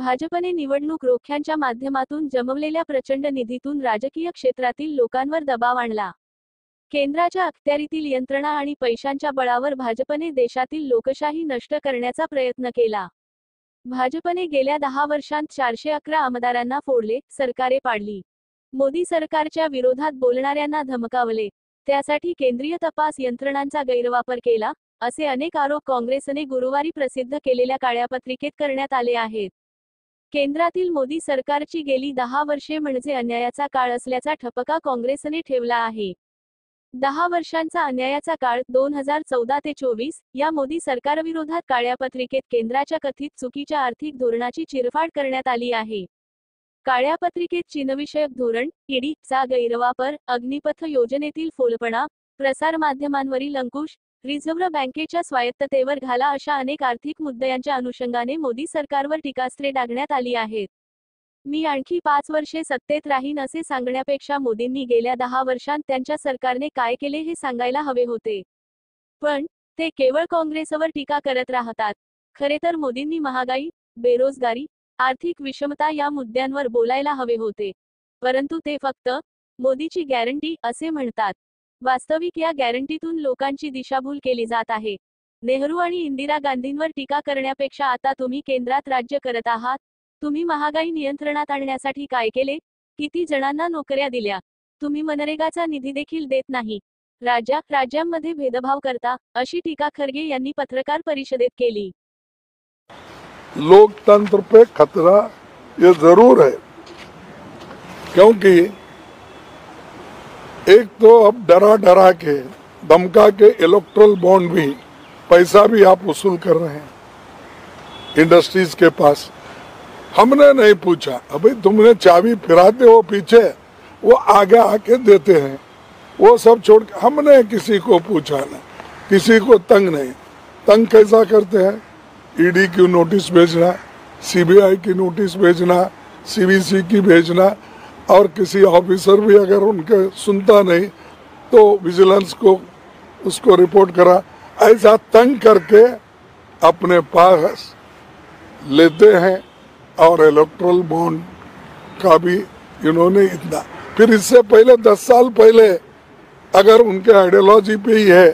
भाजपने निवडणूक रोख्यांच्या माध्यमातून जमवलेल्या प्रचंड निधीतून राजकीय क्षेत्रातील लोकांवर दबाव आणला। केंद्राच्या अखत्यारीतील यंत्रणा आणि पैशांच्या बळावर भाजपने देशातील लोकशाही नष्ट करण्याचा प्रयत्न केला। भाजपने गेल्या 10 वर्षांत 411 आमदारांना फोडले, सरकारे पाडली। मोदी सरकारच्या विरोधात बोलणाऱ्यांना धमकावले, त्यासाठी केंद्रीय तपास यंत्रणांचा गैरवापर केला, असे अनेक आरोप काँग्रेसने गुरुवारी प्रसिद्ध केलेल्या काळ्या पत्रिकेत करण्यात आले आहेत। केंद्रातील मोदी सरकारची गेली 10 वर्षे म्हणजे अन्यायाचा काळ असल्याचा ठपका काँग्रेसने ठेवला आहे। 10 वर्षांचा अन्यायाचा काळ 2014 ते 24 या मोदी सरकारविरोधात काळ्या पत्रिकेत केंद्राच्या कथित चुकीच्या आर्थिक धोरणाची चिरफाड करण्यात आली आहे। काळ्या पत्रिकेत चीनविषयक धोरण, ईडी चा गैरवापर, अग्निपथ योजनेतील फोलपणा, प्रसार माध्यमांवरील अंकुश, रिझर्व्ह बँकेच्या स्वायत्ततेवर घाला अशा अनेक आर्थिक मुद्द्यांच्या अनुषंगाने मोदी सरकारवर टीकास्त्रे डागण्यात आली आहेत। मी आणखी 5 वर्षे सत्तेत राहीन असे सांगण्यापेक्षा मोदींनी गेल्या 10 वर्षांत त्यांच्या सरकारने काय केले हे सांगायला हवे होते। पण ते केवळ काँग्रेसवर टीका करत राहतात। खरे तर मोदींनी महागाई, बेरोजगारी, आर्थिक विषमता या मुद्द्यांवर बोलायला हवे होते, परंतु ते फक्त मोदीची गॅरंटी असे म्हणतात। वास्तविक या गॅरंटीतून लोकांची दिशाभूल केली जात आहे। नेहरू आणि इंदिरा गांधींवर टीका करण्यापेक्षा आता तुम्ही केंद्रात राज्य करत आहात, तुम्ही महागाई नियंत्रणात आणण्यासाठी काय केले, किती जणांना नोकऱ्या दिल्या, तुम्ही मनरेगाचा निधी देखील देत नाही, राज्यांमध्ये भेदभाव करता, अशी टीका खरगे यांनी पत्रकार परिषदेत केली। लोकतंत्र पे खतरा ये जरूर है, क्योंकि एक तो अब डरा डरा के, धमका के इलेक्ट्रल बॉन्ड भी, पैसा भी आप वसूल कर रहे हैं इंडस्ट्रीज के पास। हमने नहीं पूछा, अभी तुमने चाबी फिराते हो पीछे, वो आगे आके देते हैं, वो सब छोड़ के हमने किसी को पूछा नहीं, किसी को तंग नहीं। तंग कैसा करते हैं? ईडी की नोटिस भेजना, सीबीआई की नोटिस भेजना, सीवीसी की भेजना, और किसी ऑफिसर भी अगर उनके सुनता नहीं तो विजिलेंस को उसको रिपोर्ट करा, ऐसा तंग करके अपने पास लेते हैं। और इलेक्ट्रल बॉन्ड का भी इन्होंने इतना, फिर इससे पहले 10 साल पहले अगर उनके आइडियोलॉजी पे ही है,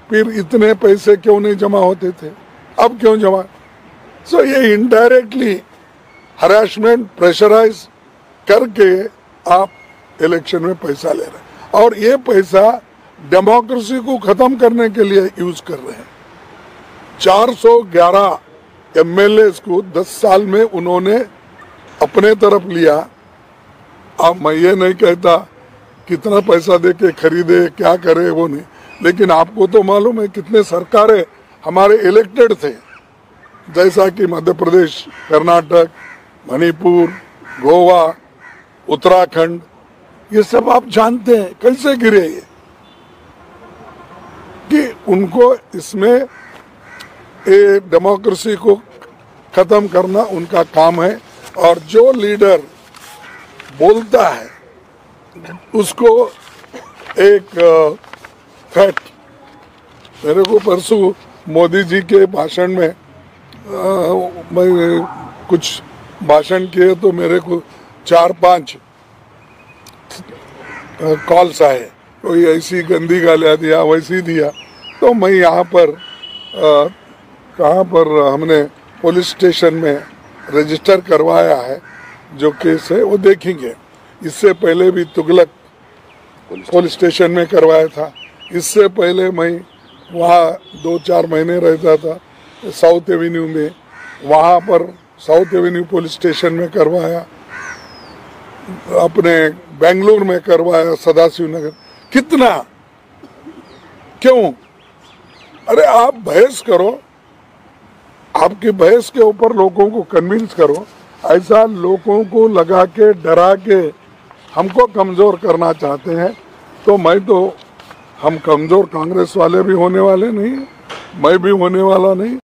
फिर इतने पैसे क्यों नहीं जमा होते थे, अब क्यों जमा? सो ये इनडायरेक्टली हरासमेंट, प्रेशराइज करके आप इलेक्शन में पैसा ले रहे हैं, और ये पैसा डेमोक्रेसी को खत्म करने के लिए यूज कर रहे हैं। 411 एमएलएस को 10 साल में उन्होंने अपने तरफ लिया। अब मैं ये नहीं कहता कितना पैसा दे के खरीदे, क्या करे, वो नहीं, लेकिन आपको तो मालूम है कितने सरकारें हमारे इलेक्टेड थे, जैसा कि मध्य प्रदेश, कर्नाटक, मणिपुर, गोवा, उत्तराखंड, ये सब आप जानते हैं कैसे गिरे ये, कि उनको इसमें डेमोक्रेसी को खत्म करना उनका काम है। और जो लीडर बोलता है उसको एक फैक्ट, मेरे को परसों मोदी जी के भाषण में मैं कुछ भाषण किए तो मेरे को 4-5 कॉल्स आए, कोई ऐसी गंदी गालियाँ दिया, वैसी दिया। तो मैं यहाँ पर कहाँ पर हमने पुलिस स्टेशन में रजिस्टर करवाया है, जो केस है वो देखेंगे। इससे पहले भी तुगलक पुलिस स्टेशन में करवाया था, इससे पहले मैं वहाँ 2-4 महीने रहता था साउथ एवेन्यू में, वहाँ पर साउथ एवेन्यू पुलिस स्टेशन में करवाया, अपने बेंगलुरु में करवाया, सदाशिव नगर। कितना, क्यों? अरे आप बहस करो, आपकी बहस के ऊपर लोगों को कन्विंस करो। ऐसा लोगों को लगा के, डरा के हमको कमजोर करना चाहते हैं, तो हम कमजोर कांग्रेस वाले भी होने वाले नहीं, मैं भी होने वाला नहीं।